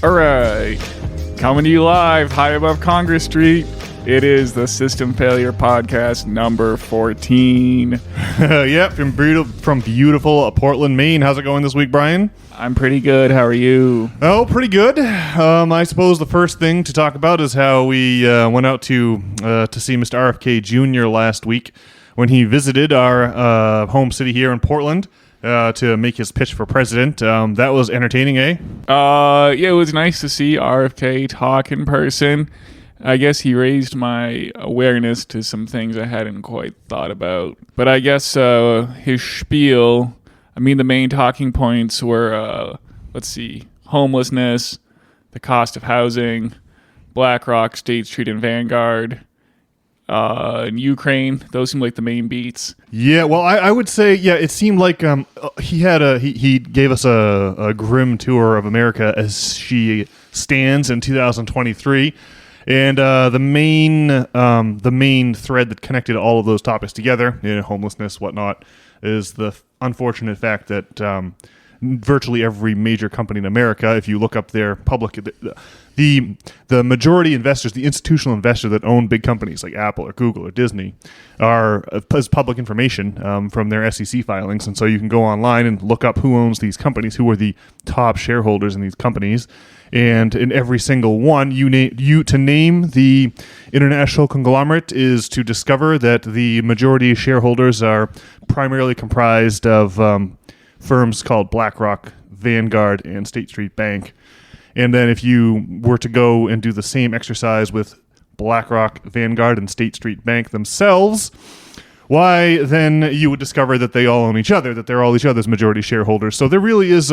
All right, coming to you live high above Congress Street. It is the System Failure Podcast number 14. Yep, from beautiful Portland, Maine. How's it going this week, Brian? I'm pretty good. How are you? Oh, pretty good. I suppose the first thing to talk about is how we went out to see Mr. RFK Jr. last week when he visited our home city here in Portland to make his pitch for president. That was entertaining, eh? Yeah, it was nice to see RFK talk in person. I guess he raised my awareness to some things I hadn't quite thought about. But I guess his spiel, the main talking points were, homelessness, the cost of housing, BlackRock, State Street, and Vanguard, and Ukraine. Those seem like the main beats. Yeah, well, I would say, it seemed like he gave us a grim tour of America as she stands in 2023. And the main thread that connected all of those topics together, homelessness, whatnot, is the unfortunate fact that virtually every major company in America, if you look up their public, the majority investors, the institutional investor that own big companies like Apple or Google or Disney, is public information from their SEC filings. And so you can go online and look up who owns these companies, who are the top shareholders in these companies. And in every single one, to name the international conglomerate is to discover that the majority shareholders are primarily comprised of firms called BlackRock, Vanguard, and State Street Bank. And then if you were to go and do the same exercise with BlackRock, Vanguard, and State Street Bank themselves, why then you would discover that they all own each other, that they're all each other's majority shareholders. So there really is...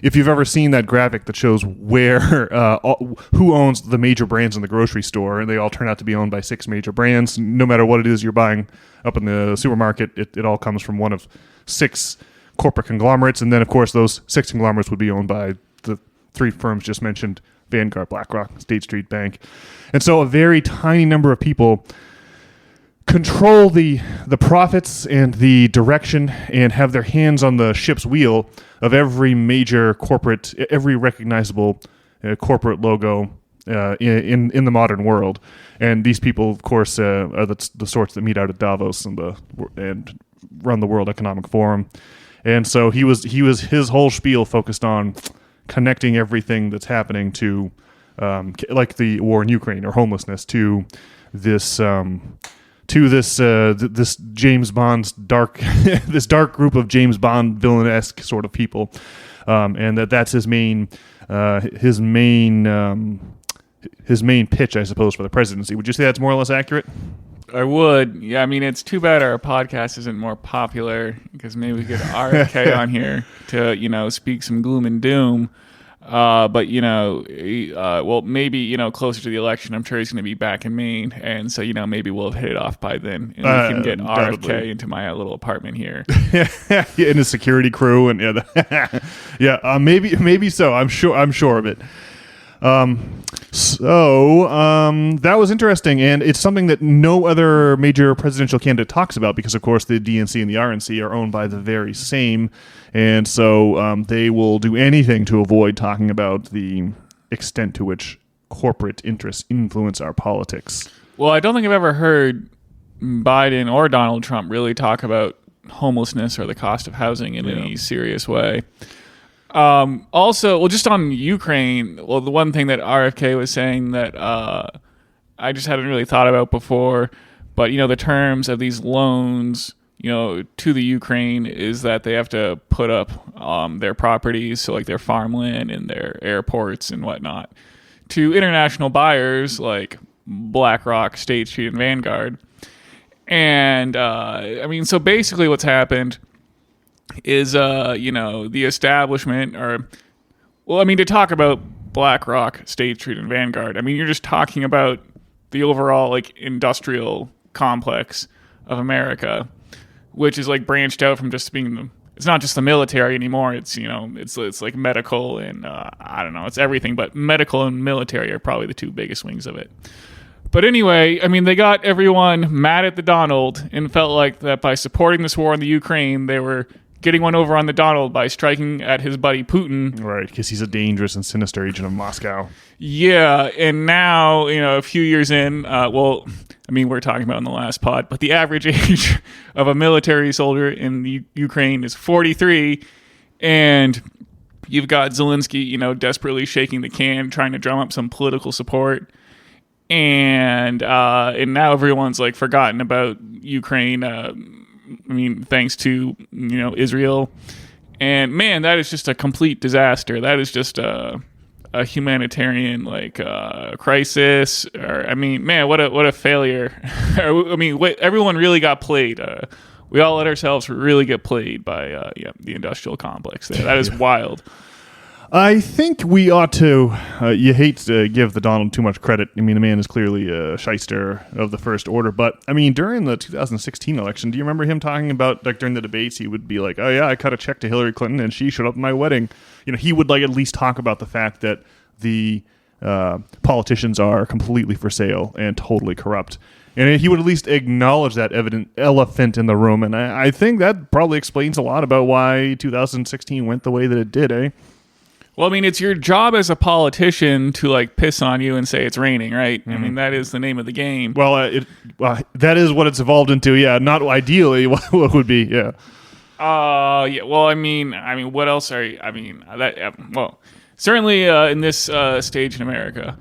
if you've ever seen that graphic that shows where who owns the major brands in the grocery store, and they all turn out to be owned by 6 major brands, no matter what it is you're buying up in the supermarket, it all comes from one of 6 corporate conglomerates. And then, of course, those 6 conglomerates would be owned by the 3 firms just mentioned, Vanguard, BlackRock, State Street Bank. And so a very tiny number of people control the profits and the direction and have their hands on the ship's wheel of every major corporate, every recognizable corporate logo in the modern world. And these people, of course, are the sorts that meet out at Davos and run the World Economic Forum. And so his whole spiel focused on connecting everything that's happening to, like the war in Ukraine or homelessness, to this this James Bond's this dark group of James Bond villain-esque sort of people, and that's his main pitch, I suppose, for the presidency. Would you say that's more or less accurate? I would. Yeah, it's too bad our podcast isn't more popular, because maybe we get RFK on here to speak some gloom and doom. But maybe, closer to the election, I'm sure he's going to be back in Maine. And so, maybe we'll have hit it off by then. And we can get RFK into my little apartment here. Yeah, in a security crew. And maybe so. I'm sure of it. That was interesting, and it's something that no other major presidential candidate talks about because, of course, the DNC and the RNC are owned by the very same, and so they will do anything to avoid talking about the extent to which corporate interests influence our politics. Well, I don't think I've ever heard Biden or Donald Trump really talk about homelessness or the cost of housing in any serious way. Also, just on Ukraine, the one thing that RFK was saying that I just hadn't really thought about before, but, the terms of these loans, to the Ukraine is that they have to put up their properties, so like their farmland and their airports and whatnot, to international buyers like BlackRock, State Street, and Vanguard. And, so basically what's happened is, the establishment to talk about BlackRock, State Street, and Vanguard, you're just talking about the overall, industrial complex of America, which is, branched out from just being it's not just the military anymore. It's, it's like medical and, I don't know, it's everything, but medical and military are probably the 2 biggest wings of it. But anyway, they got everyone mad at the Donald and felt like that by supporting this war in the Ukraine, they were getting one over on the Donald by striking at his buddy Putin. Right, because he's a dangerous and sinister agent of Moscow. Yeah, and now, a few years in, we're talking about in the last pod, but the average age of a military soldier in the Ukraine is 43, and you've got Zelensky, desperately shaking the can, trying to drum up some political support. And now everyone's like forgotten about Ukraine. Thanks to Israel. And man, that is just a complete disaster. That is just a humanitarian crisis. Or what a failure. Everyone really got played. We all let ourselves really get played by the industrial complex there. That is wild. I think we ought to, you hate to give the Donald too much credit. The man is clearly a shyster of the first order. But, during the 2016 election, do you remember him talking about, during the debates, he would be like, oh, yeah, I cut a check to Hillary Clinton and she showed up at my wedding. He would, at least talk about the fact that the politicians are completely for sale and totally corrupt. And he would at least acknowledge that evident elephant in the room. And I think that probably explains a lot about why 2016 went the way that it did, eh? Well, it's your job as a politician to piss on you and say it's raining, right? Mm-hmm. That is the name of the game. Well, that is what it's evolved into. Yeah, not ideally what would be. Yeah. Yeah. Well, what else are you? Certainly in this stage in America,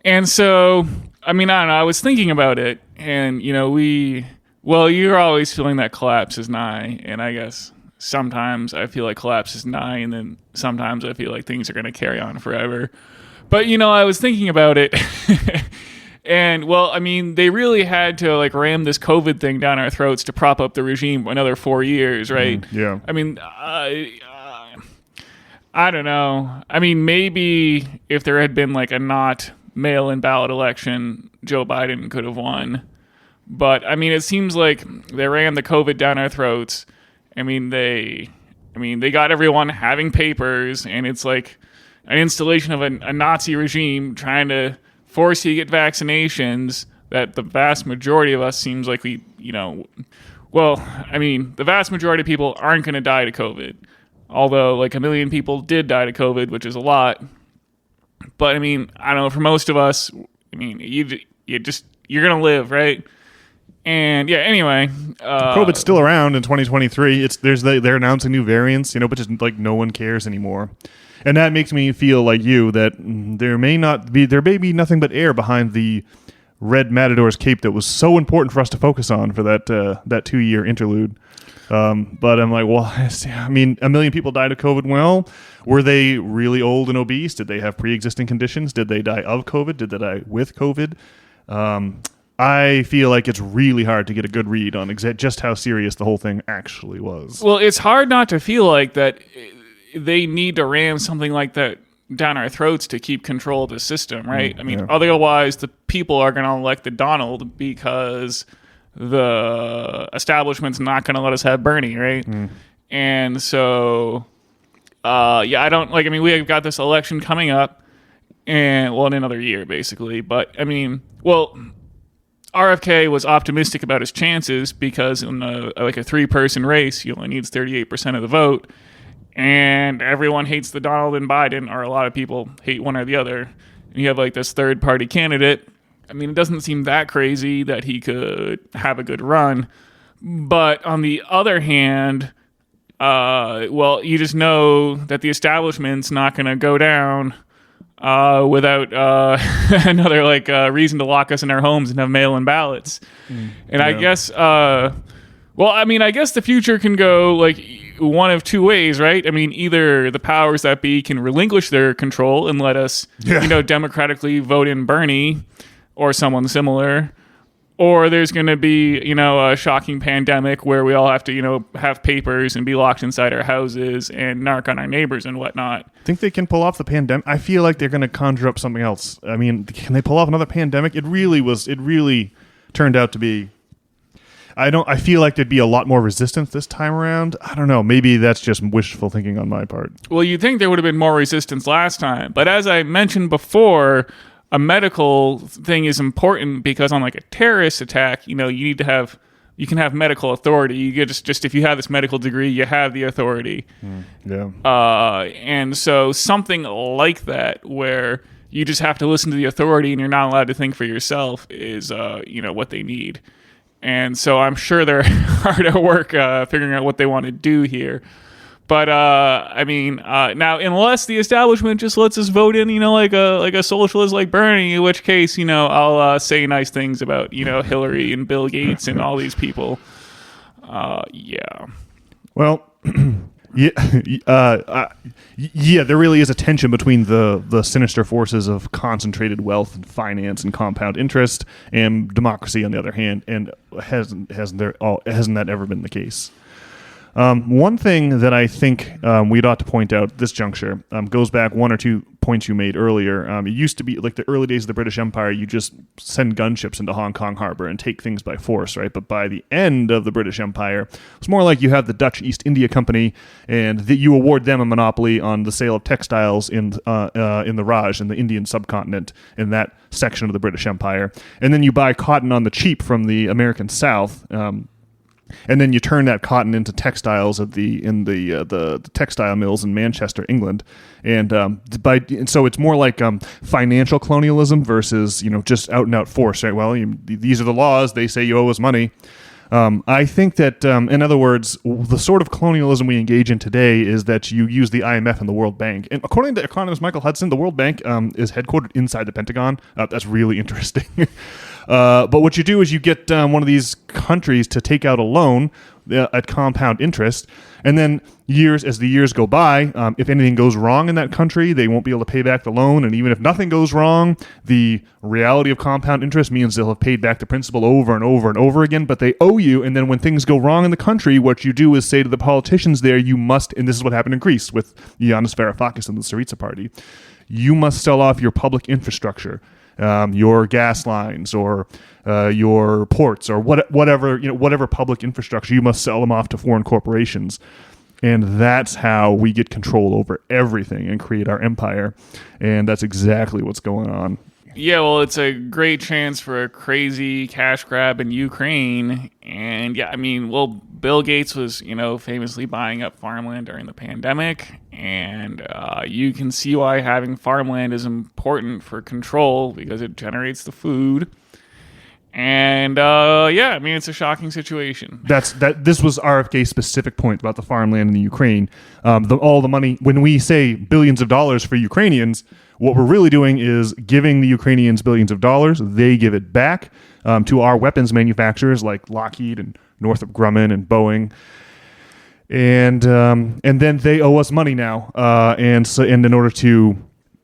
and so I don't know. I was thinking about it, and you're always feeling that collapse is nigh, and I guess. Sometimes I feel like collapse is nigh, and then sometimes I feel like things are going to carry on forever. But, I was thinking about it. And, they really had to, ram this COVID thing down our throats to prop up the regime for another 4 years, right? Yeah. I don't know. Maybe if there had been, a not mail-in ballot election, Joe Biden could have won. But, it seems like they ran the COVID down our throats. They got everyone having papers, and it's like an installation of a Nazi regime trying to force you to get vaccinations that the vast majority of us seems like the vast majority of people aren't going to die to COVID. Although, 1 million people did die to COVID, which is a lot. But, I don't know, for most of us, you're going to live, right? And yeah, anyway, COVID's still around in 2023. They're announcing new variants, but just no one cares anymore. And that makes me feel like you that there may be nothing but air behind the red matador's cape that was so important for us to focus on for that 2-year interlude. But I'm like, well, 1 million people died of COVID. Well, were they really old and obese? Did they have pre-existing conditions? Did they die of COVID? Did they die with COVID? I feel like it's really hard to get a good read on just how serious the whole thing actually was. Well, it's hard not to feel like that they need to ram something like that down our throats to keep control of the system, right? Otherwise the people are going to elect the Donald because the establishment's not going to let us have Bernie, right? And so, I don't we have got this election coming up, and in another year, basically. But RFK was optimistic about his chances because in a 3-person race, he only needs 38% of the vote, and everyone hates the Donald and Biden, or a lot of people hate one or the other. And you have this third-party candidate. It doesn't seem that crazy that he could have a good run. But on the other hand, you just know that the establishment's not going to go down without another reason to lock us in our homes and have mail-in ballots. And I guess, I guess the future can go one of two ways, right? Either the powers that be can relinquish their control and let us, democratically vote in Bernie or someone similar, or there's going to be, a shocking pandemic where we all have to, have papers and be locked inside our houses and narc on our neighbors and whatnot. Think they can pull off the pandemic? I feel like they're going to conjure up something else. Can they pull off another pandemic? It really turned out to be. I feel like there'd be a lot more resistance this time around. I don't know. Maybe that's just wishful thinking on my part. Well, you'd think there would have been more resistance last time. But as I mentioned before, a medical thing is important because on a terrorist attack, you need to have you can have medical authority. You get just if you have this medical degree, you have the authority. And so something like that, where you just have to listen to the authority and you're not allowed to think for yourself, is what they need. And so I'm sure they're hard at work figuring out what they want to do here. But now, unless the establishment just lets us vote in, like a socialist like Bernie, in which case, I'll say nice things about, Hillary and Bill Gates and all these people. Well, there really is a tension between the sinister forces of concentrated wealth and finance and compound interest and democracy on the other hand, and hasn't that ever been the case? One thing that I think we'd ought to point out at this juncture goes back one or two points you made earlier. It used to be like the early days of the British Empire, you just send gunships into Hong Kong harbor and take things by force, right? But by the end of the British Empire, it's more like you have the Dutch East India Company, and you award them a monopoly on the sale of textiles in the Raj, in the Indian subcontinent, in that section of the British Empire. And then you buy cotton on the cheap from the American South, and then you turn that cotton into textiles in the textile mills in Manchester, England, and so it's more like financial colonialism versus just out and out force, right? Well, these are the laws; they say you owe us money. I think that, in other words, the sort of colonialism we engage in today is that you use the IMF and the World Bank. And according to economist Michael Hudson, the World Bank is headquartered inside the Pentagon. That's really interesting. But what you do is you get one of these countries to take out a loan at compound interest, and then as the years go by, if anything goes wrong in that country, they won't be able to pay back the loan. And even if nothing goes wrong, the reality of compound interest means they'll have paid back the principal over and over and over again, but they owe you. And then when things go wrong in the country, what you do is say to the politicians there, you must, and this is what happened in Greece with Yanis Varoufakis and the Syriza party, you must sell off your public infrastructure. Your gas lines or your ports or whatever public infrastructure, you must sell them off to foreign corporations. And that's how we get control over everything and create our empire. And that's exactly what's going on. Yeah, well, it's a great chance for a crazy cash grab in Ukraine. And Bill Gates was, famously buying up farmland during the pandemic. And you can see why having farmland is important for control, because it generates the food. And it's a shocking situation. This was RFK's specific point about the farmland in the Ukraine. All the money, when we say billions of dollars for Ukrainians, what we're really doing is giving the Ukrainians billions of dollars. They give it back to our weapons manufacturers like Lockheed and Northrop Grumman and Boeing. And then they owe us money now. And in order to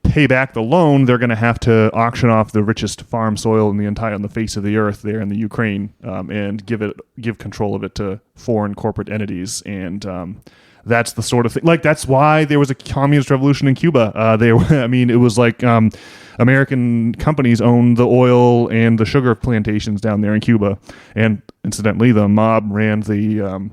pay back the loan, they're going to have to auction off the richest farm soil on the face of the earth there in the Ukraine, and give control of it to foreign corporate entities. And that's the sort of thing. Like, that's why there was a communist revolution in Cuba. It was like American companies owned the oil and the sugar plantations down there in Cuba, and incidentally, the mob ran the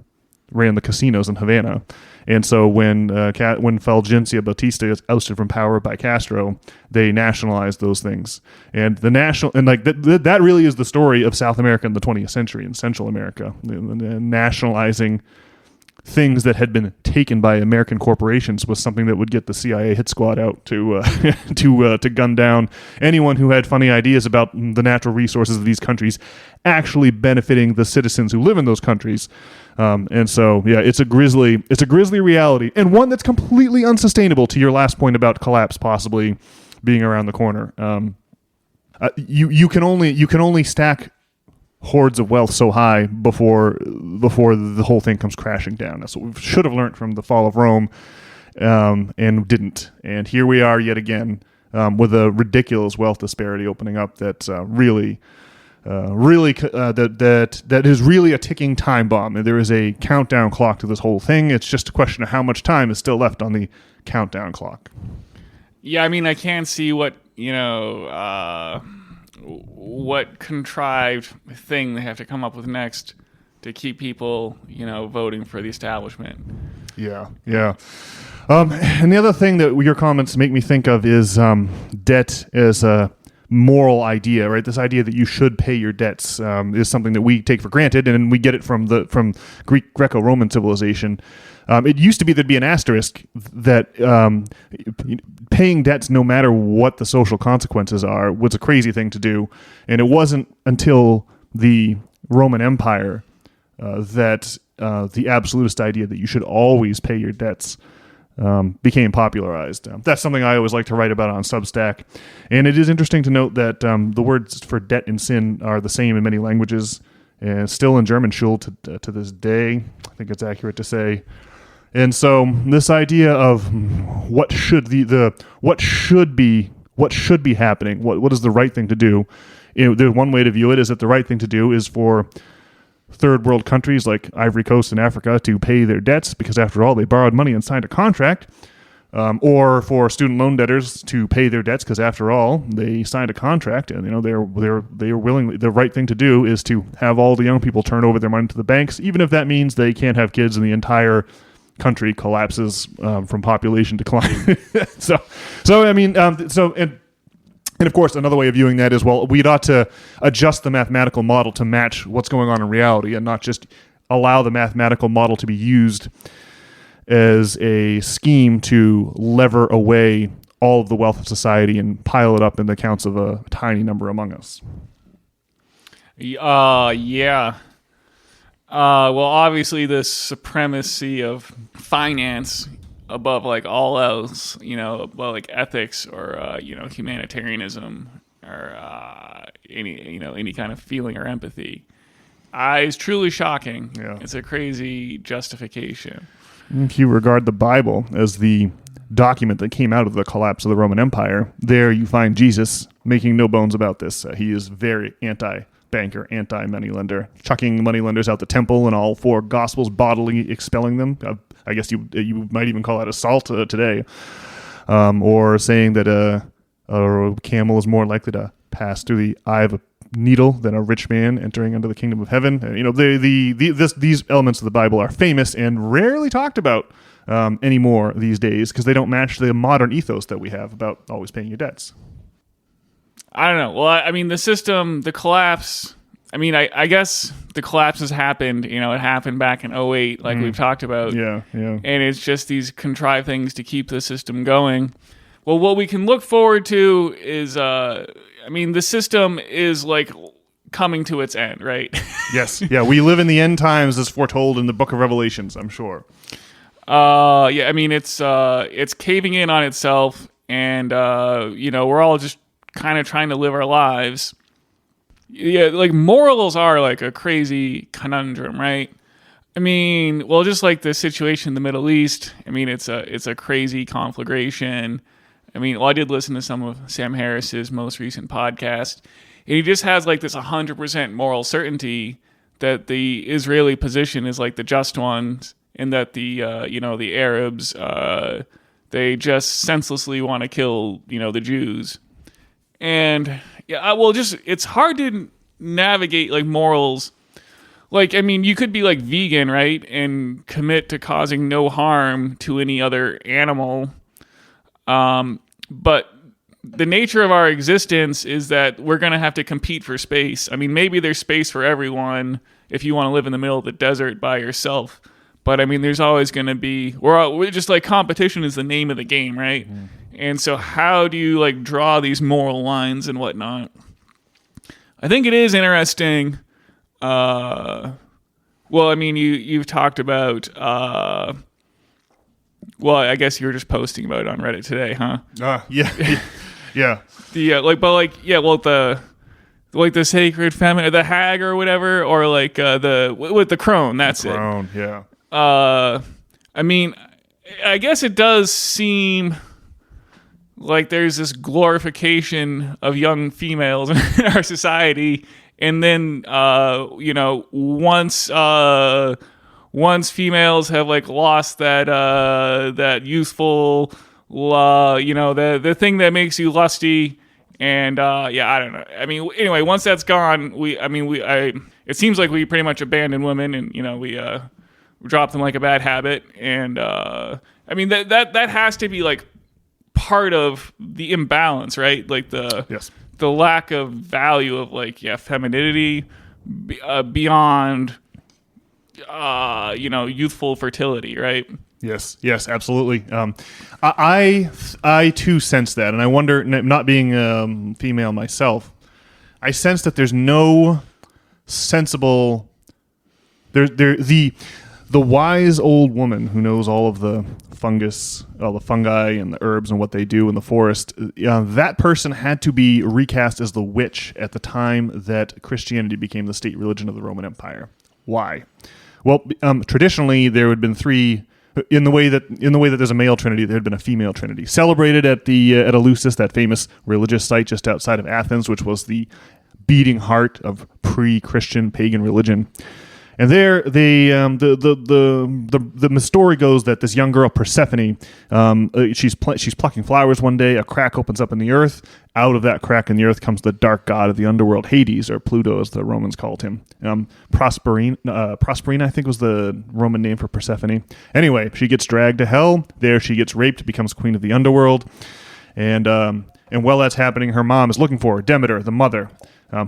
casinos in Havana. And so when Fulgencio Batista is ousted from power by Castro, they nationalized those things. And that really is the story of South America in the 20th century and Central America, nationalizing things that had been taken by American corporations was something that would get the CIA hit squad out to gun down anyone who had funny ideas about the natural resources of these countries actually benefiting the citizens who live in those countries. And so, it's a grisly reality, and one that's completely unsustainable. To your last point about collapse possibly being around the corner, you can only stack hordes of wealth so high before the whole thing comes crashing down. That's what we should have learned from the fall of Rome, and didn't. And here we are yet again with a ridiculous wealth disparity opening up that's that is really a ticking time bomb. And there is a countdown clock to this whole thing. It's just a question of how much time is still left on the countdown clock. Yeah, I can't see what contrived thing they have to come up with next to keep people, voting for the establishment. Yeah. And the other thing that your comments make me think of is debt as a moral idea, right? This idea that you should pay your debts is something that we take for granted, and we get it from Greco-Roman civilization. It used to be there'd be an asterisk that paying debts, no matter what the social consequences are, was a crazy thing to do, and it wasn't until the Roman Empire that the absolutist idea that you should always pay your debts became popularized. That's something I always like to write about on Substack. And it is interesting to note that the words for debt and sin are the same in many languages, and still in German Schule to this day. I think it's accurate to say. And so this idea of what should what should be happening, what is the right thing to do? There's one way to view it is that the right thing to do is for third world countries like Ivory Coast and Africa to pay their debts, because after all, they borrowed money and signed a contract, or for student loan debtors to pay their debts, because after all, they signed a contract, and they're willing. The right thing to do is to have all the young people turn over their money to the banks, even if that means they can't have kids and the entire country collapses from population decline. And of course, another way of viewing that is, well, we'd ought to adjust the mathematical model to match what's going on in reality, and not just allow the mathematical model to be used as a scheme to lever away all of the wealth of society and pile it up in the accounts of a tiny number among us. Yeah. Well, obviously, the supremacy of finance above like all else, above like ethics or humanitarianism or any kind of feeling or empathy, is truly shocking. Yeah. It's a crazy justification. If you regard the Bible as the document that came out of the collapse of the Roman Empire, there you find Jesus making no bones about this. He is very anti-banker, anti-moneylender, chucking moneylenders out the temple and all four gospels bodily expelling them. I guess you might even call that assault today, or saying that a camel is more likely to pass through the eye of a needle than a rich man entering into the kingdom of heaven. These elements of the Bible are famous and rarely talked about anymore these days, because they don't match the modern ethos that we have about always paying your debts. I don't know. Well, I mean, the collapse. I mean, I guess the collapse has happened. It happened back in 2008, like we've talked about. Yeah. And it's just these contrived things to keep the system going. Well, what we can look forward to is, the system is like coming to its end, right? Yes. Yeah, we live in the end times as foretold in the book of Revelations, I'm sure. Yeah, I mean, it's caving in on itself, and, we're all just kind of trying to live our lives. Yeah, like morals are like a crazy conundrum, right? I mean, well, just like the situation in the Middle East, I mean, it's a crazy conflagration. I mean, well, I did listen to some of Sam Harris's most recent podcast, and he just has like this 100% moral certainty that the Israeli position is like the just ones, and that the Arabs, they just senselessly want to kill, the Jews. And yeah, well, it's hard to navigate like morals. Like, I mean, you could be like vegan, right, and commit to causing no harm to any other animal. But the nature of our existence is that we're going to have to compete for space. I mean, maybe there's space for everyone if you want to live in the middle of the desert by yourself. But I mean, there's always going to be, we're just like, competition is the name of the game, right? Mm. And so how do you like draw these moral lines and whatnot? I think it is interesting. Well, I mean, you've talked about, well, I guess you were just posting about it on Reddit today, huh? Yeah. Yeah. The sacred feminine, the hag or whatever, or like with the crone. That's it. Crone, yeah. I mean, I guess it does seem like there's this glorification of young females in our society, and then once females have like lost that youthful, the thing that makes you lusty, and I don't know. I mean, anyway, once that's gone, it seems like we pretty much abandon women, and we drop them like a bad habit, and I mean that has to be like part of the imbalance, right? Like the the lack of value of femininity beyond youthful fertility, right? Yes, absolutely. I too sense that, and I wonder, not being female myself, I sense that there's no sensible. The wise old woman who knows all of the fungus, all the fungi and the herbs and what they do in the forest. That person had to be recast as the witch at the time that Christianity became the state religion of the Roman Empire. Why? Well, traditionally there had been three. In the way that there's a male trinity, there had been a female trinity celebrated at Eleusis, that famous religious site just outside of Athens, which was the beating heart of pre-Christian pagan religion. And there, the story goes that this young girl Persephone, she's plucking flowers one day. A crack opens up in the earth. Out of that crack in the earth comes the dark god of the underworld, Hades, or Pluto, as the Romans called him. Proserpine, I think, was the Roman name for Persephone. Anyway, she gets dragged to hell. There, she gets raped, becomes queen of the underworld, and while that's happening, her mom is looking for her, Demeter, the mother.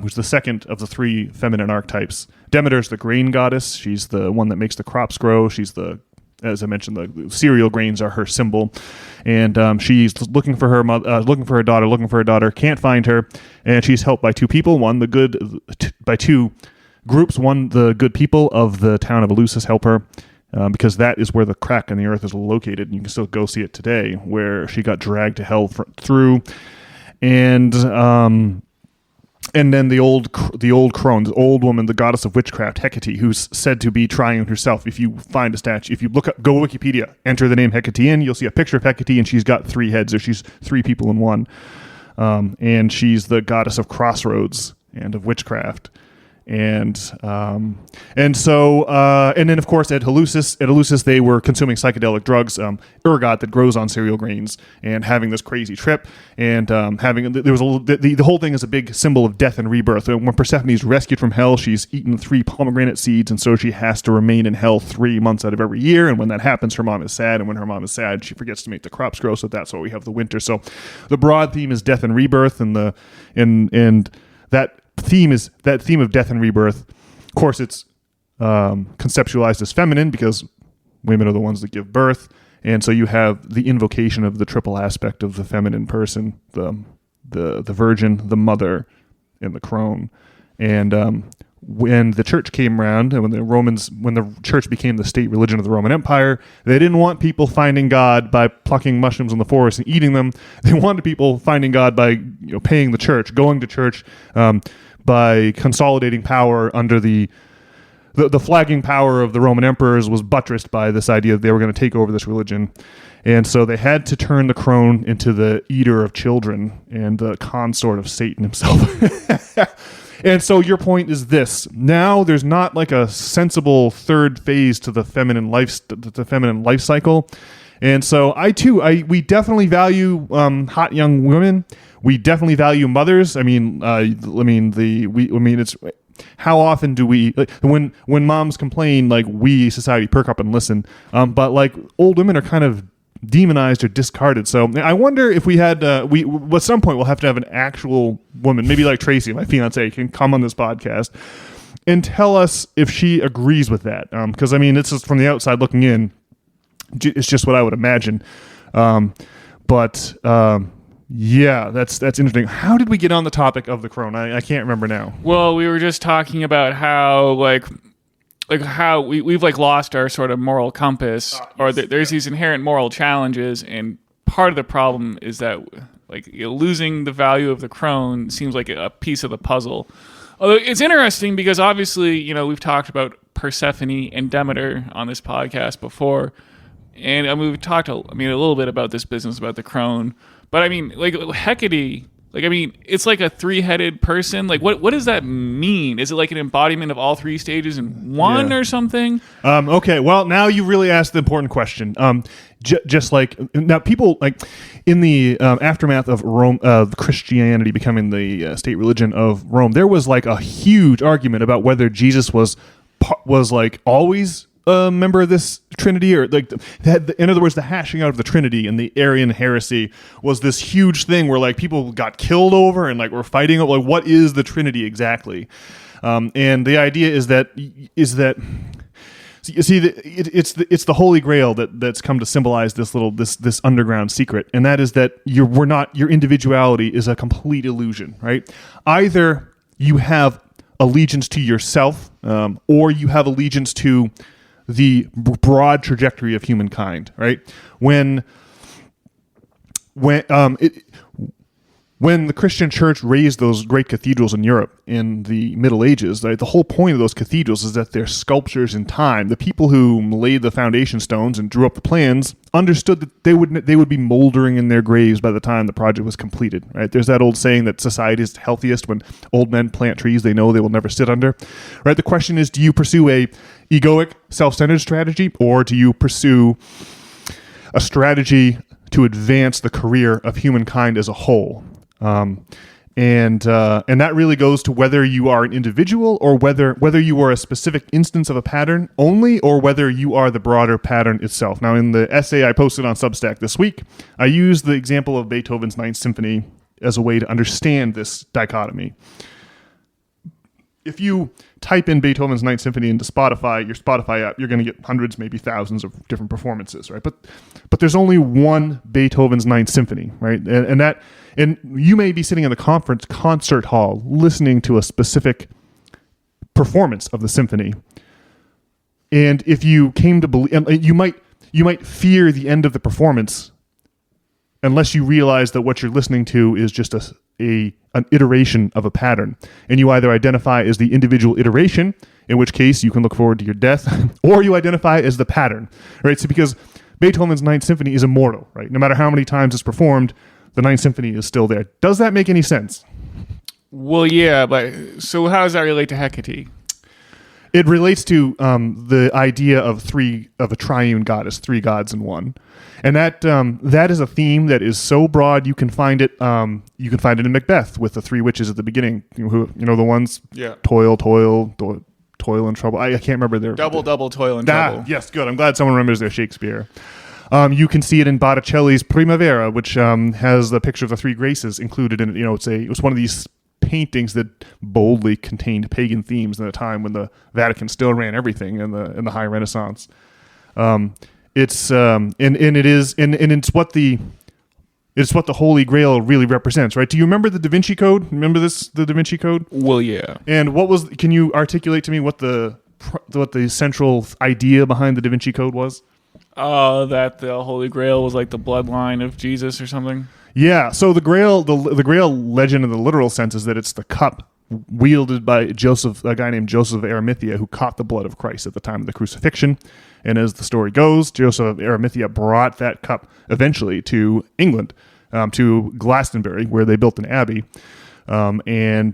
Who's the second of the three feminine archetypes. Demeter's the grain goddess. She's the one that makes the crops grow. She's as I mentioned, the cereal grains are her symbol. And she's looking for her daughter, can't find her. And she's helped by two people. By two groups. One, the good people of the town of Eleusis help her. Because that is where the crack in the earth is located. And you can still go see it today, where she got dragged to hell through. And then the old crone, the old woman, the goddess of witchcraft, Hecate, who's said to be trying herself. If you find a statue, if you go Wikipedia, enter the name Hecate in, you'll see a picture of Hecate, and she's got three heads, or she's three people in one. And she's the goddess of crossroads and of witchcraft. And then of course at Eleusis they were consuming psychedelic drugs, ergot that grows on cereal grains, and having this crazy trip, and the whole thing is a big symbol of death and rebirth. And when Persephone is rescued from hell, she's eaten 3 pomegranate seeds, and so she has to remain in hell 3 months out of every year. And when that happens, her mom is sad, and when her mom is sad, she forgets to make the crops grow. So that's why we have the winter. So the broad theme is death and rebirth, and that theme of death and rebirth. Of course, it's conceptualized as feminine because women are the ones that give birth, and so you have the invocation of the triple aspect of the feminine person: the virgin, the mother, and the crone. And when the church came around, and when the church became the state religion of the Roman Empire, they didn't want people finding God by plucking mushrooms in the forest and eating them. They wanted people finding God by paying the church, going to church, by consolidating power under the flagging power of the Roman emperors was buttressed by this idea that they were going to take over this religion. And so they had to turn the crone into the eater of children and the consort of Satan himself. And so your point is this: now there's not like a sensible third phase to the feminine life cycle. And so we definitely value hot young women. We definitely value mothers. It's how often do we, when moms complain, we society perk up and listen. But old women are kind of demonized or discarded. So I wonder if we had at some point we'll have to have an actual woman, maybe like Tracy, my fiance, can come on this podcast and tell us if she agrees with that. Because it's just from the outside looking in, it's just what I would imagine. Yeah, that's interesting. How did we get on the topic of the crone? I can't remember now. Well, we were just talking about how how we've lost our sort of moral compass, or there's these inherent moral challenges, and part of the problem is that losing the value of the crone seems like a piece of the puzzle. Although it's interesting because obviously we've talked about Persephone and Demeter on this podcast before, and we've talked a little bit about this business about the crone. But Hecate, it's like a 3-headed person. What does that mean? Is it an embodiment of all 3 stages in one or something? Okay, well, now you really asked the important question. Now people in the aftermath of Rome, Christianity becoming the state religion of Rome, there was a huge argument about whether Jesus was always a member of this Trinity, or like in other words, the hashing out of the Trinity and the Arian heresy was this huge thing where like people got killed over and like were fighting over like what is the Trinity exactly, and the idea is that you see, it's the Holy Grail that's come to symbolize this underground secret, and that is that your individuality is a complete illusion, right? Either you have allegiance to yourself, or you have allegiance to the broad trajectory of humankind, right? When the Christian church raised those great cathedrals in Europe in the Middle Ages, right, the whole point of those cathedrals is that they're sculptures in time. The people who laid the foundation stones and drew up the plans understood that they would be moldering in their graves by the time the project was completed, right? There's that old saying that society is healthiest when old men plant trees they know they will never sit under, right? The question is, do you pursue a egoic, self-centered strategy, or do you pursue a strategy to advance the career of humankind as a whole? And that really goes to whether you are an individual or whether you are a specific instance of a pattern only, or whether you are the broader pattern itself. Now, in the essay I posted on Substack this week, I used the example of Beethoven's Ninth Symphony as a way to understand this dichotomy. If you type in Beethoven's Ninth Symphony into Spotify, your Spotify app, you're going to get hundreds, maybe thousands of different performances, right? But there's only one Beethoven's Ninth Symphony, right? And you may be sitting in the concert hall listening to a specific performance of the symphony. And if you came to believe, you might fear the end of the performance unless you realize that what you're listening to is just an iteration of a pattern. And you either identify as the individual iteration, in which case you can look forward to your death, or you identify as the pattern, right? So because Beethoven's Ninth Symphony is immortal, right? No matter how many times it's performed, the Ninth Symphony is still there. Does that make any sense? Well, yeah, but so how does that relate to Hecate? It relates to the idea of a triune goddess, three gods in one, and that is a theme that is so broad you can find it. You can find it in Macbeth with the three witches at the beginning. The ones toil and trouble. I can't remember their double toil and trouble. Yes, good. I'm glad someone remembers their Shakespeare. You can see it in Botticelli's Primavera, which has the picture of the three graces included in it. It was one of these paintings that boldly contained pagan themes in a time when the Vatican still ran everything in the High Renaissance. It's what the Holy Grail really represents, right? Do you remember the Da Vinci Code? Remember the Da Vinci Code? Well, yeah. And can you articulate to me what the central idea behind the Da Vinci Code was? That the Holy Grail was like the bloodline of Jesus or something. Yeah, so the Grail legend in the literal sense is that it's the cup wielded by Joseph, a guy named Joseph of Arimathea, who caught the blood of Christ at the time of the crucifixion. And as the story goes, Joseph of Arimathea brought that cup eventually to England, to Glastonbury, where they built an abbey, and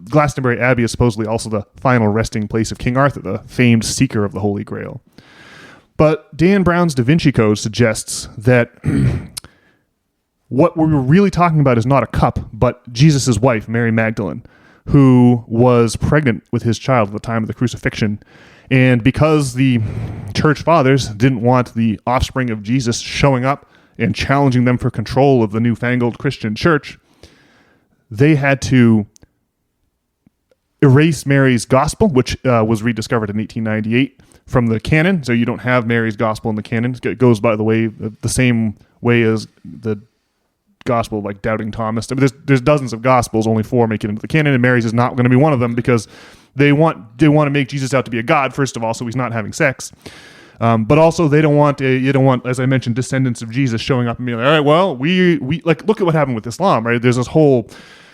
Glastonbury Abbey is supposedly also the final resting place of King Arthur, the famed seeker of the Holy Grail. But Dan Brown's Da Vinci Code suggests that what we're really talking about is not a cup, but Jesus' wife, Mary Magdalene, who was pregnant with his child at the time of the crucifixion. And because the church fathers didn't want the offspring of Jesus showing up and challenging them for control of the newfangled Christian church, they had to erase Mary's gospel, which was rediscovered in 1898, from the canon. So you don't have Mary's gospel in the canon. It goes, by the way, the same way as the gospel, like Doubting Thomas. I mean, there's dozens of gospels, only 4 make it into the canon, and Mary's is not going to be one of them because they want to make Jesus out to be a god, first of all, so he's not having sex. But also they don't want, as I mentioned, descendants of Jesus showing up and being like, all right, well, we like, look at what happened with Islam, right? There's this whole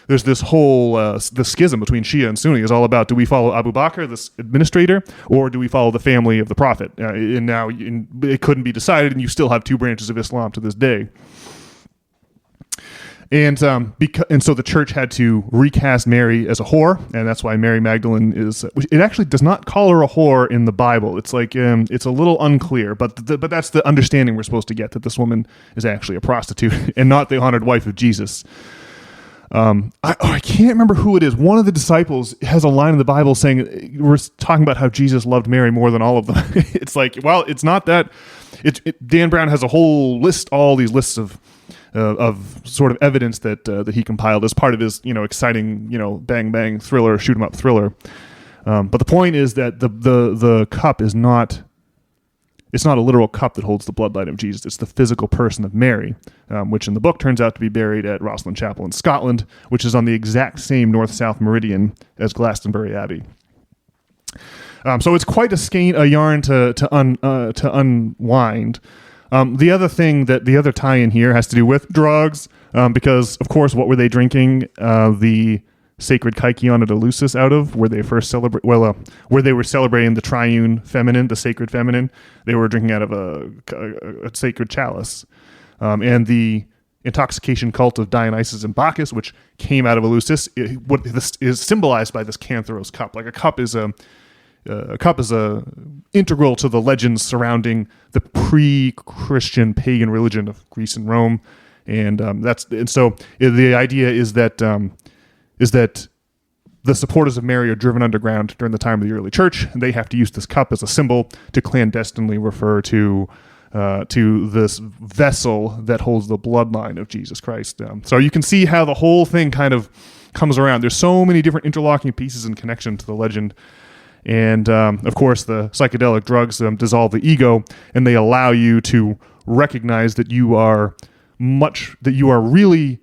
the schism between Shia and Sunni is all about, do we follow Abu Bakr, this administrator, or do we follow the family of the Prophet? And now it couldn't be decided, and you still have 2 branches of Islam to this day. And so the church had to recast Mary as a whore, and that's why Mary Magdalene is. It actually does not call her a whore in the Bible. It's like it's a little unclear, but that's the understanding we're supposed to get, that this woman is actually a prostitute and not the honored wife of Jesus. I can't remember who it is. One of the disciples has a line in the Bible saying, we're talking about how Jesus loved Mary more than all of them. It's like, well, it's not that. Dan Brown has a whole list, all these lists of sort of evidence that he compiled as part of his, exciting, bang bang thriller, shoot 'em up thriller. But the point is that the cup is not. It's not a literal cup that holds the bloodline of Jesus. It's the physical person of Mary, which in the book turns out to be buried at Rosslyn Chapel in Scotland, which is on the exact same north-south meridian as Glastonbury Abbey. So it's quite a yarn to unwind. The other tie-in here has to do with drugs, because of course, what were they drinking the sacred kykeon at Eleusis out of, where they first where they were celebrating the triune feminine, the sacred feminine? They were drinking out of a sacred chalice, and the intoxication cult of Dionysus and Bacchus, which came out of Eleusis, what this is symbolized by this Cantharos cup. Like a cup is integral to the legends surrounding the pre-Christian pagan religion of Greece and Rome, and so the idea is that the supporters of Mary are driven underground during the time of the early church, and they have to use this cup as a symbol to clandestinely refer to this vessel that holds the bloodline of Jesus Christ. So you can see how the whole thing kind of comes around. There's so many different interlocking pieces in connection to the legend. And of course, the psychedelic drugs dissolve the ego, and they allow you to recognize that you are really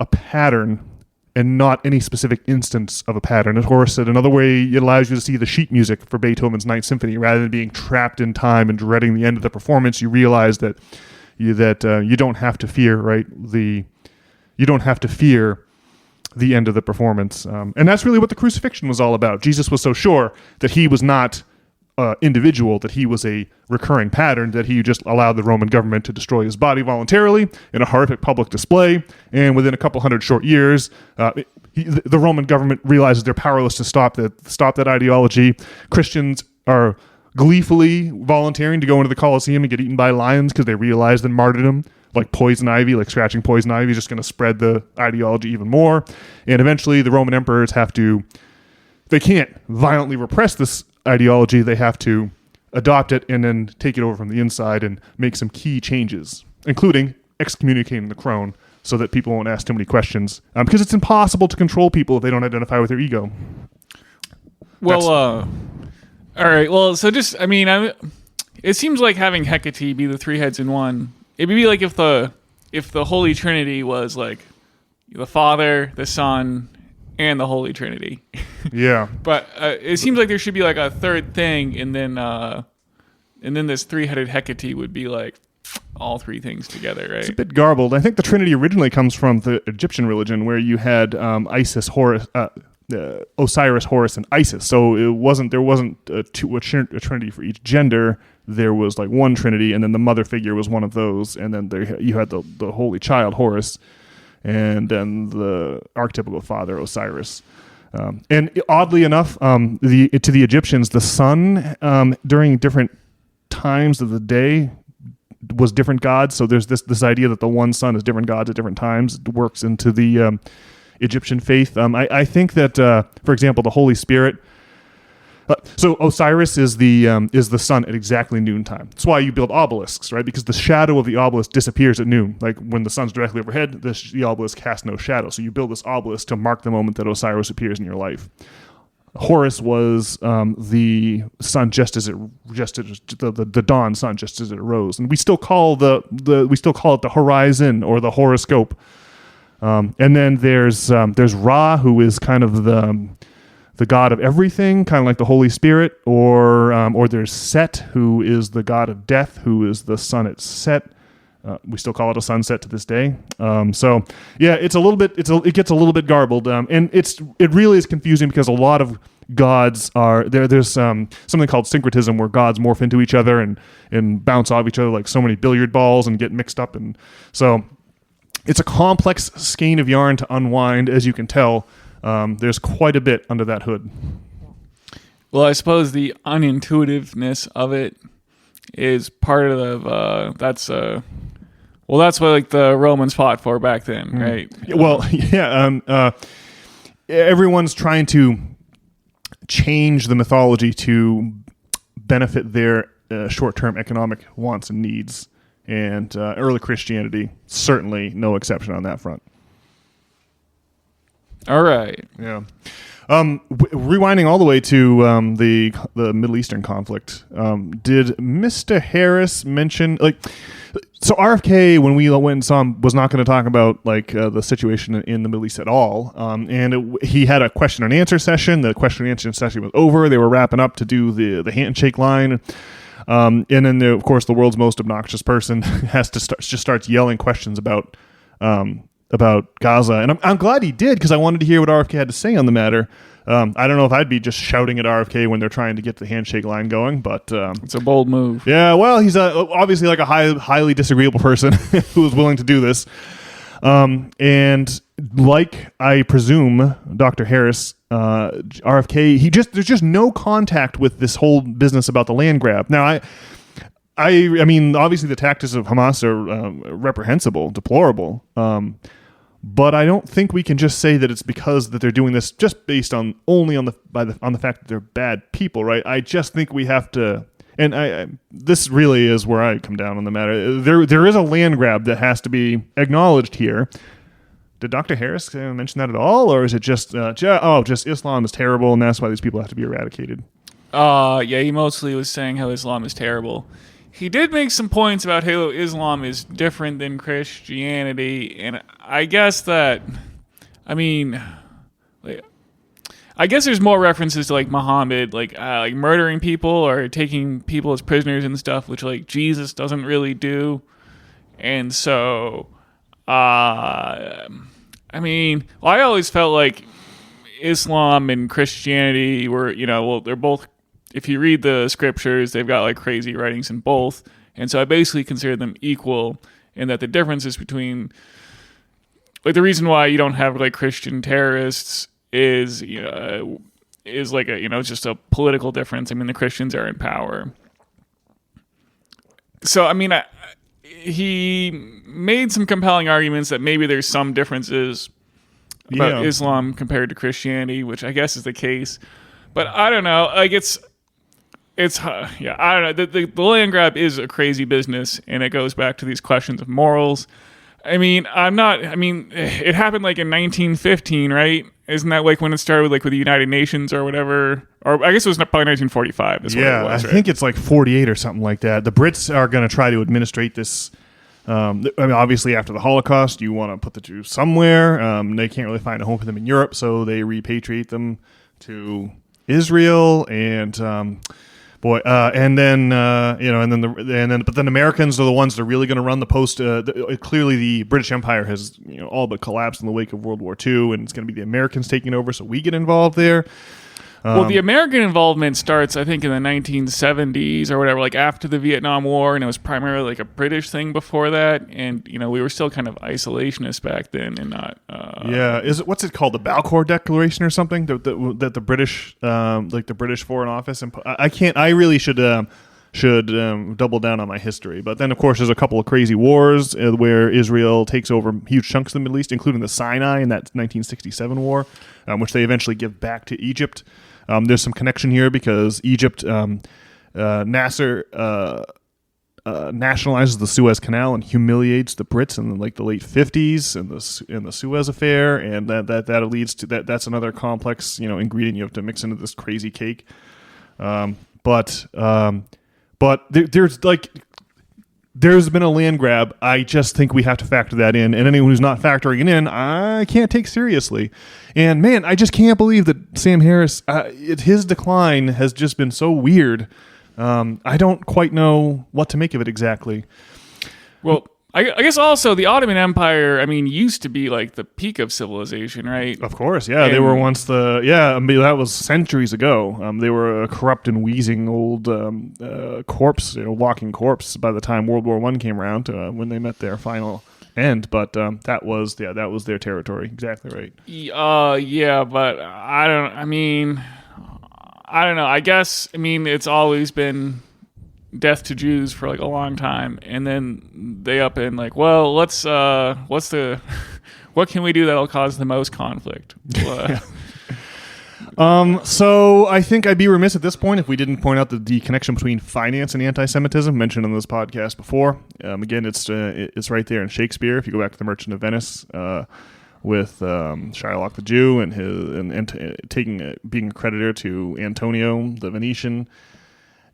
a pattern and not any specific instance of a pattern. Of course, in another way, it allows you to see the sheet music for Beethoven's Ninth Symphony. Rather than being trapped in time and dreading the end of the performance, you realize that you don't have to fear, right? You don't have to fear the end of the performance. And that's really what the crucifixion was all about. Jesus was so sure that he was not individual, that he was a recurring pattern, that he just allowed the Roman government to destroy his body voluntarily in a horrific public display. And within a couple hundred short years, the Roman government realizes they're powerless to stop that ideology. Christians are gleefully volunteering to go into the Colosseum and get eaten by lions because they realize that martyrdom, like poison ivy, like scratching poison ivy, is just going to spread the ideology even more. And eventually the Roman emperors they can't violently repress this ideology. They have to adopt it and then take it over from the inside and make some key changes, including excommunicating the crone so that people won't ask too many questions, because it's impossible to control people if they don't identify with their ego. Well, all right. Well, so just, it seems like having Hecate be the three heads in one. It'd be like if the Holy Trinity was like the Father, the Son, and the Holy Trinity. Yeah. But it seems like there should be like a third thing, and then this three-headed Hecate would be like all three things together, right? It's a bit garbled. I think the Trinity originally comes from the Egyptian religion, where you had Isis, Horus, Osiris, Horus, and Isis. So there wasn't a trinity for each gender. There was like one trinity, and then the mother figure was one of those, and then you had the holy child Horus, and then the archetypical father Osiris. And oddly enough, to the Egyptians, the sun during different times of the day was different gods. So there's this idea that the one sun is different gods at different times. It works into the Egyptian faith. I think that, for example, the Holy Spirit. So Osiris is the sun at exactly noontime. That's why you build obelisks, right? Because the shadow of the obelisk disappears at noon. Like when the sun's directly overhead, the obelisk casts no shadow. So you build this obelisk to mark the moment that Osiris appears in your life. Horus was the sun the dawn sun just as it arose, and we still call it the horizon or the horoscope. And then there's Ra, who is kind of the god of everything, kind of like the Holy Spirit, or there's Set, who is the god of death, who is the sun at set. We still call it a sunset to this day. So yeah, it gets a little bit garbled, and it really is confusing because a lot of gods are there. There's something called syncretism, where gods morph into each other and bounce off each other like so many billiard balls and get mixed up, and so it's a complex skein of yarn to unwind, as you can tell. There's quite a bit under that hood. Well, I suppose the unintuitiveness of it is part of Well, that's what like the Romans fought for back then, right? Well, yeah. Everyone's trying to change the mythology to benefit their short-term economic wants and needs, and early Christianity certainly no exception on that front. All right. Yeah. Rewinding all the way to the Middle Eastern conflict, did Mr. Harris mention so RFK, when we went and saw him, was not going to talk about the situation in the Middle East at all, and he had a question and answer session. The question and answer session was over. They were wrapping up to do the handshake line, and then of course the world's most obnoxious person has to starts yelling questions about Gaza, and I'm glad he did, because I wanted to hear what RFK had to say on the matter. I don't know if I'd be just shouting at RFK when they're trying to get the handshake line going, but it's a bold move. Yeah, well, he's obviously like a highly disagreeable person who is willing to do this. And like I presume Dr. Harris, RFK, there's just no contact with this whole business about the land grab. Now, I mean, obviously the tactics of Hamas are reprehensible, deplorable. But I don't think we can just say that it's because that they're doing this just based on the fact that they're bad people, right? I just think we have to, and this really is where I come down on the matter. There is a land grab that has to be acknowledged here. Did Dr. Harris mention that at all, or is it just Islam is terrible and that's why these people have to be eradicated? Yeah, he mostly was saying how Islam is terrible. He did make some points about how Islam is different than Christianity, and I guess that, I guess there's more references to Muhammad, like murdering people or taking people as prisoners and stuff, which Jesus doesn't really do, and so, I always felt like Islam and Christianity were, they're both. If you read the scriptures, they've got crazy writings in both. And so I basically consider them equal, in that the differences between, the reason why you don't have Christian terrorists is just a political difference. I mean, the Christians are in power. So, he made some compelling arguments that maybe there's some differences about Islam compared to Christianity, which I guess is the case. But I don't know, I don't know. The land grab is a crazy business, and it goes back to these questions of morals. It happened in 1915, right? Isn't that when it started with the United Nations or whatever? Or I guess it was probably 1945. Is what it was, I think it's 48 or something like that. The Brits are going to try to administrate this. Obviously after the Holocaust, you want to put the Jews somewhere. They can't really find a home for them in Europe, so they repatriate them to Israel, and but then Americans are the ones that are really going to run the post. Clearly, the British Empire has all but collapsed in the wake of World War II, and it's going to be the Americans taking over, so we get involved there. Well, the American involvement starts, I think, in the 1970s or whatever, after the Vietnam War, and it was primarily a British thing before that, and we were still kind of isolationist back then, and not. What's it called, the Balfour Declaration or something that the British, the British Foreign Office, and I really should double down on my history, but then of course there's a couple of crazy wars where Israel takes over huge chunks of the Middle East, including the Sinai in that 1967 war, which they eventually give back to Egypt. There's some connection here because Egypt, Nasser nationalizes the Suez Canal and humiliates the Brits in the late 50s in the Suez affair, and that leads to that. That's another complex ingredient you have to mix into this crazy cake. But there's been a land grab. I just think we have to factor that in, and anyone who's not factoring it in, I can't take seriously. And man, I just can't believe that Sam Harris, his decline has just been so weird. I don't quite know what to make of it exactly. Well, I guess also the Ottoman Empire, used to be the peak of civilization, right? Of course, yeah. They were once that was centuries ago. They were a corrupt and wheezing old corpse, walking corpse by the time World War I came around, when they met their final end. But that was their territory. Exactly right. But I don't know. I guess, it's always been death to Jews for like a long time, and then they up in like, well, let's what can we do that'll cause the most conflict? So I think I'd be remiss at this point if we didn't point out the connection between finance and anti-Semitism mentioned on this podcast before. Again, it's right there in Shakespeare. If you go back to The Merchant of Venice, with Shylock the Jew and being a creditor to Antonio the Venetian.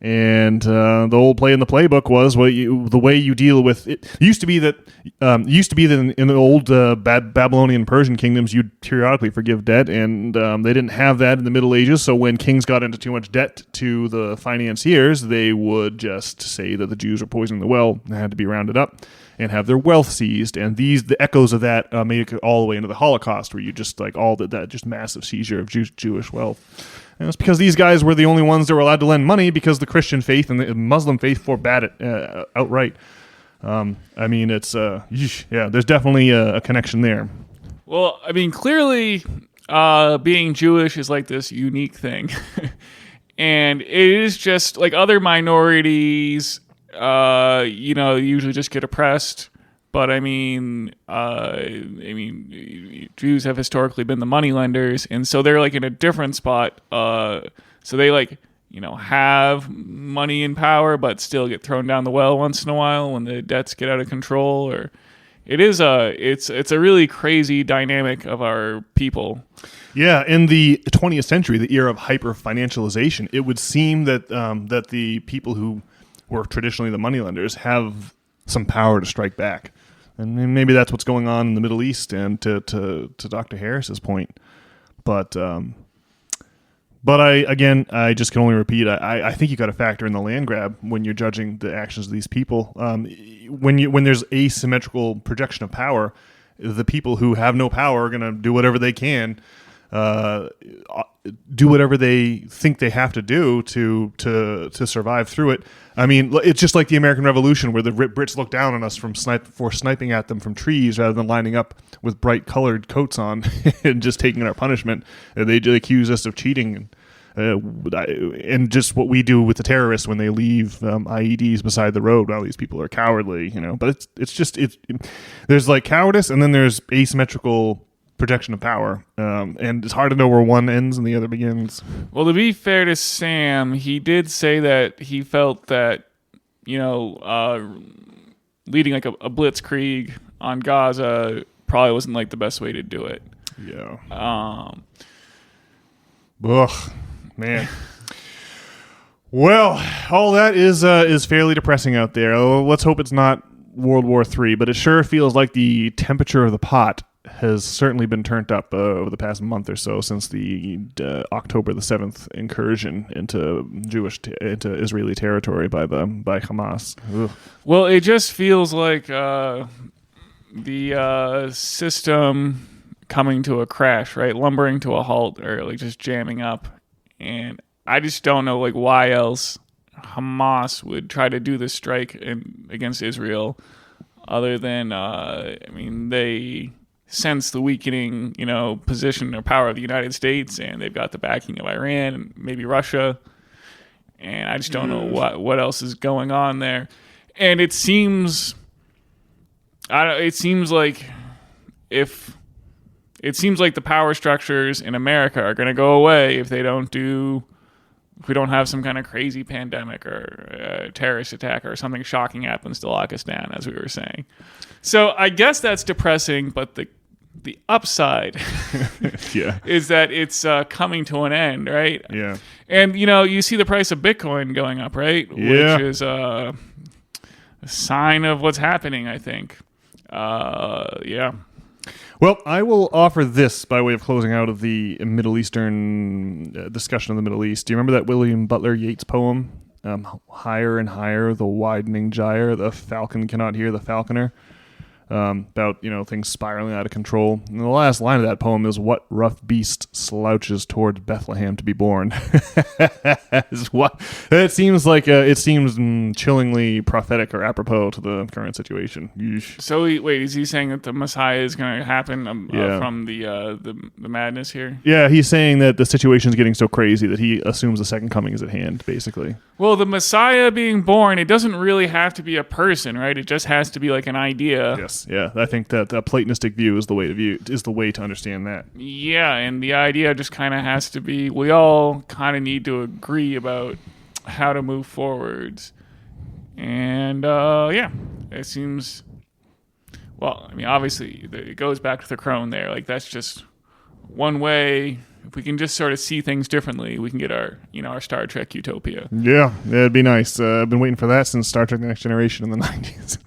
And the old play in the playbook was the way you deal with it. Used to be that in the old Babylonian Persian kingdoms, you'd periodically forgive debt, and they didn't have that in the Middle Ages. So when kings got into too much debt to the financiers, they would just say that the Jews were poisoning the well and had to be rounded up and have their wealth seized. And the echoes of that made it all the way into the Holocaust, where you just like all that just massive seizure of Jewish wealth. And it's because these guys were the only ones that were allowed to lend money because the Christian faith and the Muslim faith forbade it outright. I mean, it's there's definitely a connection there. Well, I mean, clearly, being Jewish is like this unique thing, and it is just like other minorities. Usually just get oppressed. But I mean, Jews have historically been the moneylenders, and so they're like in a different spot. So they have money and power, but still get thrown down the well once in a while when the debts get out of control. Or it's a really crazy dynamic of our people. Yeah, in the 20th century, the era of hyper-financialization, it would seem that that the people who were traditionally the moneylenders have some power to strike back. And maybe that's what's going on in the Middle East, and to Dr. Harris's point. But I just can only repeat, I think you got to factor in the land grab when you're judging the actions of these people. When there's asymmetrical projection of power, the people who have no power are going to do whatever they can, do whatever they think they have to do to survive through it. I mean, it's just like the American Revolution, where the Brits looked down on us for sniping at them from trees rather than lining up with bright colored coats on and just taking our punishment. They accuse us of cheating, and just what we do with the terrorists when they leave IEDs beside the road. Well, these people are cowardly, But there's like cowardice, and then there's asymmetrical projection of power, and it's hard to know where one ends and the other begins. Well, to be fair to Sam, he did say that he felt that leading like a blitzkrieg on Gaza probably wasn't like the best way to do it. Yeah. Ugh, man. Well, all that is fairly depressing out there. Let's hope it's not World War III, but it sure feels like the temperature of the pot has certainly been turned up over the past month or so since the October the 7th incursion into Israeli territory by Hamas. Ugh. Well, it just feels like the system coming to a crash, right? Lumbering to a halt, or like just jamming up. And I just don't know like why else Hamas would try to do this strike against Israel, other than they sense the weakening, position or power of the United States, and they've got the backing of Iran and maybe Russia, and I just don't know what else is going on there. And it seems like the power structures in America are going to go away if we don't have some kind of crazy pandemic or a terrorist attack or something shocking happens to lock us down, as we were saying. So I guess that's depressing, but the upside is that it's coming to an end, right? Yeah. And, you see the price of Bitcoin going up, right? Yeah. Which is a sign of what's happening, I think. Yeah. Well, I will offer this by way of closing out of the Middle Eastern discussion of the Middle East. Do you remember that William Butler Yeats poem, Higher and Higher, the Widening Gyre, the falcon cannot hear the falconer? about things spiraling out of control. And the last line of that poem is, "What rough beast slouches towards Bethlehem to be born?" Is what it seems like. It seems chillingly prophetic or apropos to the current situation. Yeesh. So wait, is he saying that the Messiah is going to happen from the madness here? Yeah, he's saying that the situation is getting so crazy that he assumes the second coming is at hand, basically. Well, the Messiah being born, it doesn't really have to be a person, right? It just has to be like an idea. Yes, yeah. I think that a Platonistic view is the way to understand that. Yeah, and the idea just kind of has to be, we all kind of need to agree about how to move forwards. And it seems, well, I mean, obviously it goes back to the crone there. Like, that's just one way. If we can just sort of see things differently, we can get our Star Trek utopia. Yeah, it'd be nice. I've been waiting for that since Star Trek: The Next Generation in the 90s.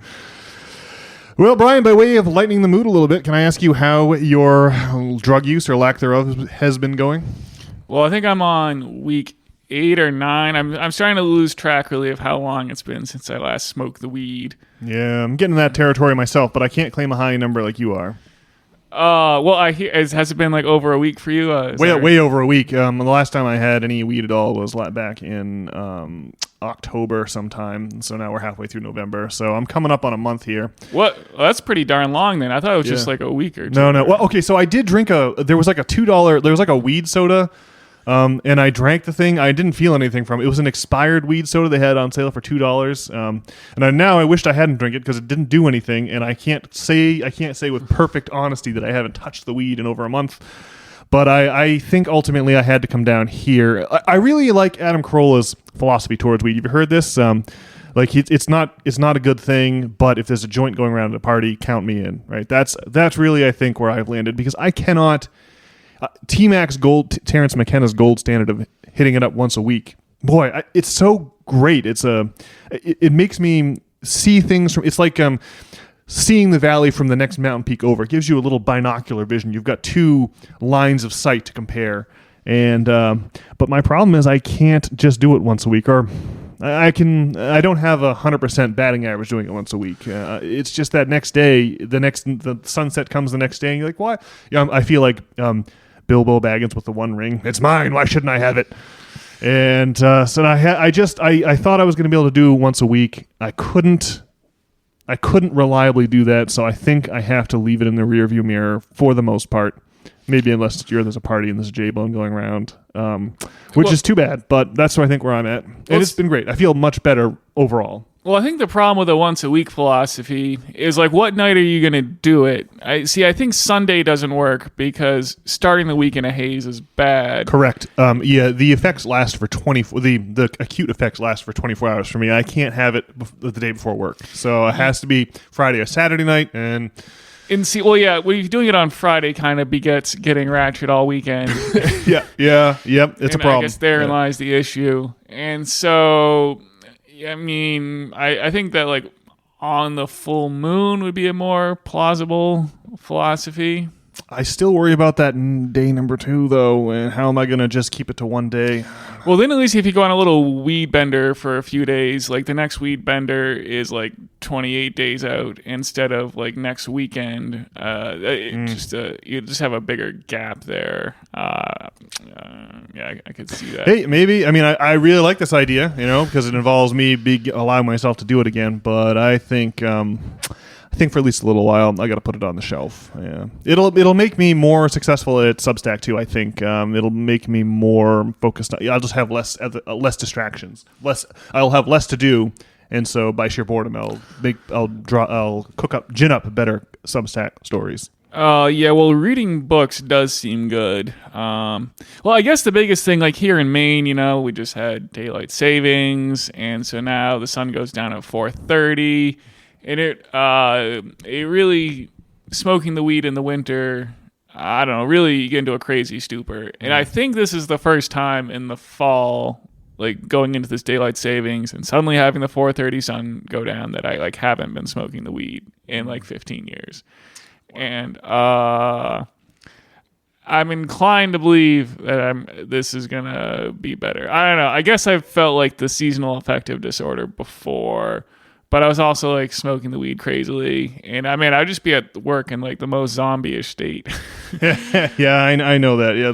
Well, Brian, by way of lightening the mood a little bit, can I ask you how your drug use or lack thereof has been going? Well, I think I'm on week 8 or 9. I'm starting to lose track really of how long it's been since I last smoked the weed. Yeah, I'm getting in that territory myself, but I can't claim a high number like you are. Well, I hear, has it been like over a week for you? Way over a week. The last time I had any weed at all was back in October sometime. So now we're halfway through November. So I'm coming up on a month here. What? Well, that's pretty darn long then. I thought it was just like a week or two. No. Well, okay. So I did drink there was like a $2. There was like a weed soda. And I drank the thing. I didn't feel anything from it. It was an expired weed soda they had on sale for $2. And now I wished I hadn't drank it because it didn't do anything. And I can't say with perfect honesty that I haven't touched the weed in over a month. But I think ultimately I had to come down here. I really like Adam Carolla's philosophy towards weed. You've heard this? It's not a good thing, but if there's a joint going around at a party, count me in. Right? That's really, I think, where I've landed, because I cannot. T-Mac's Terrence McKenna's gold standard of hitting it up once a week. Boy, it's so great. It makes me see things from. It's like seeing the valley from the next mountain peak over. It gives you a little binocular vision. You've got two lines of sight to compare. And but my problem is I can't just do it once a week, or I don't have 100% batting average doing it once a week. It's just that next day, the sunset comes the next day, and you're like, what? I feel like Bilbo Baggins with the One Ring. It's mine. Why shouldn't I have it? And so I thought I was going to be able to do once a week. I couldn't reliably do that. So I think I have to leave it in the rearview mirror for the most part. Maybe unless there's a party and there's a J-Bone going around, which is too bad. But that's where I think where I'm at. And it's been great. I feel much better overall. Well, I think the problem with the once a week philosophy is like, what night are you going to do it? I think Sunday doesn't work because starting the week in a haze is bad. Correct. The effects last for 24. The acute effects last for 24 hours for me. I can't have it the day before work, so it has to be Friday or Saturday night. And when you're doing it on Friday, kind of begets getting ratchet all weekend. Yep. It's a problem. I guess therein lies the issue, and so. I mean, I think that like on the full moon would be a more plausible philosophy. I still worry about that day number 2 though, and how am I going to just keep it to one day? Well, then at least if you go on a little weed bender for a few days, like the next weed bender is like 28 days out instead of like next weekend. You just have a bigger gap there. I could see that. Hey, maybe. I mean, I really like this idea, because it involves me allowing myself to do it again. But I think for at least a little while, I got to put it on the shelf. Yeah, it'll make me more successful at Substack too. I think it'll make me more focused. I'll just have less distractions. I'll have less to do, and so by sheer boredom, I'll gin up better Substack stories. Well, reading books does seem good. Well, I guess the biggest thing, like here in Maine, we just had daylight savings, and so now the sun goes down at 4:30. And it really, smoking the weed in the winter, I don't know, really you get into a crazy stupor. And I think this is the first time in the fall, like going into this daylight savings and suddenly having the 4:30 sun go down, that I like haven't been smoking the weed in like 15 years. And I'm inclined to believe that this is going to be better. I don't know. I guess I've felt like the seasonal affective disorder before. but I was also like smoking the weed crazily. And I mean, I'd just be at work in like the most zombie-ish state. Yeah, I know that. Yeah.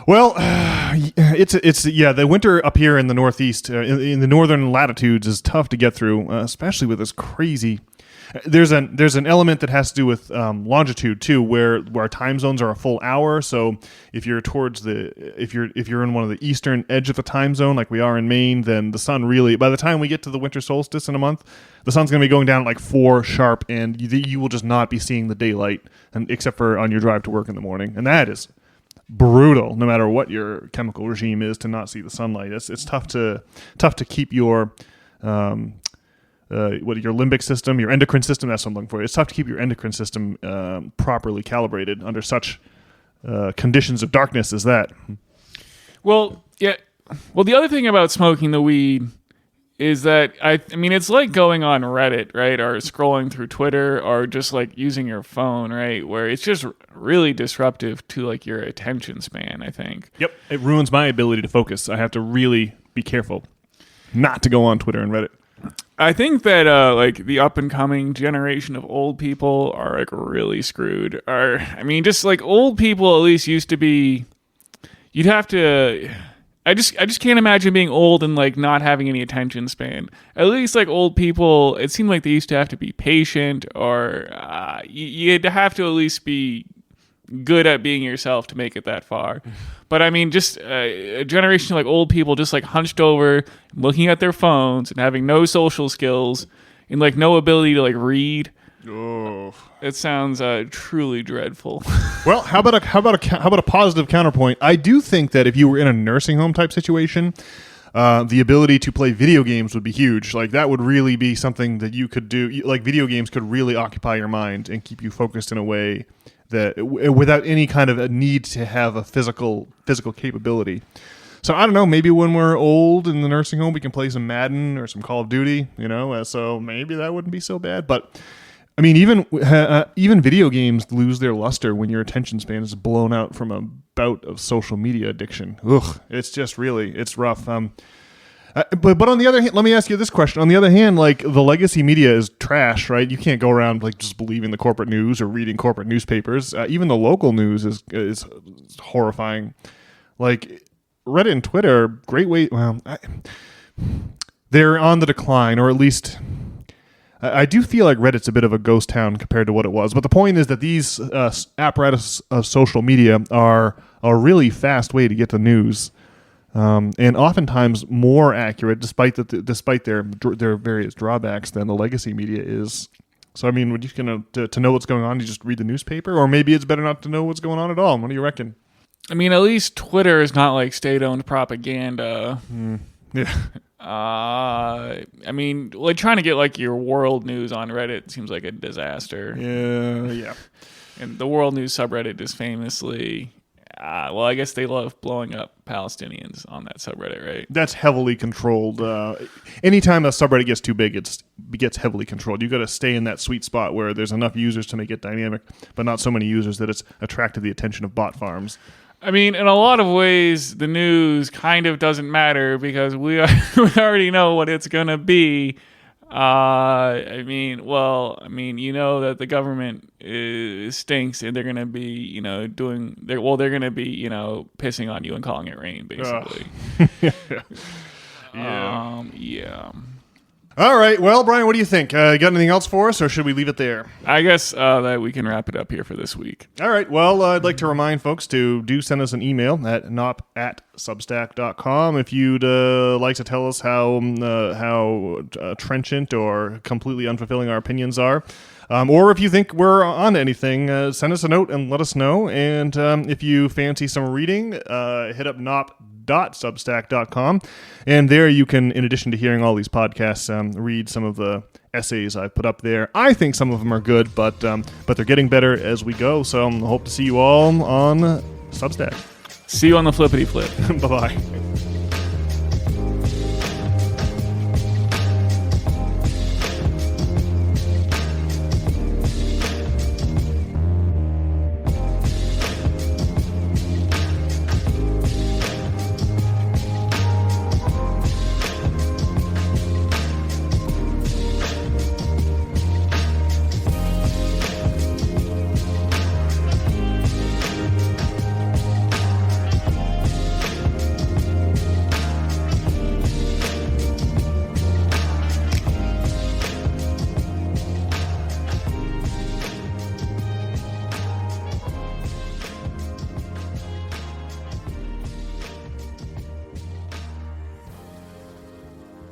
Well, it's the winter up here in the Northeast, in the northern latitudes, is tough to get through, especially with this crazy. There's an element that has to do with longitude too, where our time zones are a full hour. So if you're if you're in one of the eastern edge of the time zone, like we are in Maine, then the sun really, by the time we get to the winter solstice in a month, the sun's going to be going down at like 4 sharp, and you will just not be seeing the daylight, except for on your drive to work in the morning, and that is brutal. No matter what your chemical regime is, to not see the sunlight, it's tough to keep your your limbic system, your endocrine system, that's what I'm looking for. It's tough to keep your endocrine system properly calibrated under such conditions of darkness as that. Well, yeah. Well, the other thing about smoking the weed is that, I mean, it's like going on Reddit, right? Or scrolling through Twitter, or just like using your phone, right? Where it's just really disruptive to like your attention span, I think. Yep. It ruins my ability to focus. I have to really be careful not to go on Twitter and Reddit. I think that like the up and coming generation of old people are like really screwed. Or I mean, just like old people at least used to be. You'd have to. I just can't imagine being old and like not having any attention span. At least like old people, it seemed like they used to have to be patient, or you'd have to at least be good at being yourself to make it that far. But I mean, just a generation of like old people just like hunched over, looking at their phones and having no social skills and like no ability to like read. Oh, it sounds truly dreadful. Well, how about a positive counterpoint? I do think that if you were in a nursing home type situation, the ability to play video games would be huge. Like that would really be something that you could do. Like video games could really occupy your mind and keep you focused in a way that without any kind of a need to have a physical capability. So I don't know, maybe when we're old in the nursing home, we can play some Madden or some Call of Duty, so maybe that wouldn't be so bad. But I mean, even video games lose their luster when your attention span is blown out from a bout of social media addiction. Ugh, it's rough. But on the other hand, let me ask you this question. On the other hand, like the legacy media is trash, right? You can't go around like just believing the corporate news or reading corporate newspapers. Even the local news is horrifying. Like Reddit and Twitter, great way. Well, they're on the decline, or at least I do feel like Reddit's a bit of a ghost town compared to what it was. But the point is that these apparatus of social media are a really fast way to get the news. And oftentimes more accurate, despite their various drawbacks, than the legacy media is. So, I mean, would you to know what's going on, you just read the newspaper, or maybe it's better not to know what's going on at all? What do you reckon? I mean, at least Twitter is not like state-owned propaganda. Yeah. I mean, like trying to get like your world news on Reddit seems like a disaster. Yeah. And the world news subreddit is famously. Well, I guess they love blowing up Palestinians on that subreddit, right? That's heavily controlled. Anytime a subreddit gets too big, it gets heavily controlled. You got to stay in that sweet spot where there's enough users to make it dynamic, but not so many users that it's attracted the attention of bot farms. I mean, in a lot of ways, the news kind of doesn't matter because we already know what it's going to be. I mean, you know that the government stinks, and they're going to be, they're going to be, pissing on you and calling it rain, basically. Yeah. All right. Well, Brian, what do you think? You got anything else for us, or should we leave it there? I guess that we can wrap it up here for this week. All right. Well, I'd like to remind folks to send us an email at nop@substack.com if you'd like to tell us how trenchant or completely unfulfilling our opinions are. Or if you think we're on anything, send us a note and let us know. And if you fancy some reading, hit up nop.substack.com. And there you can, in addition to hearing all these podcasts, read some of the essays I've put up there. I think some of them are good, but they're getting better as we go. So I hope to see you all on Substack. See you on the flippity flip. Bye-bye.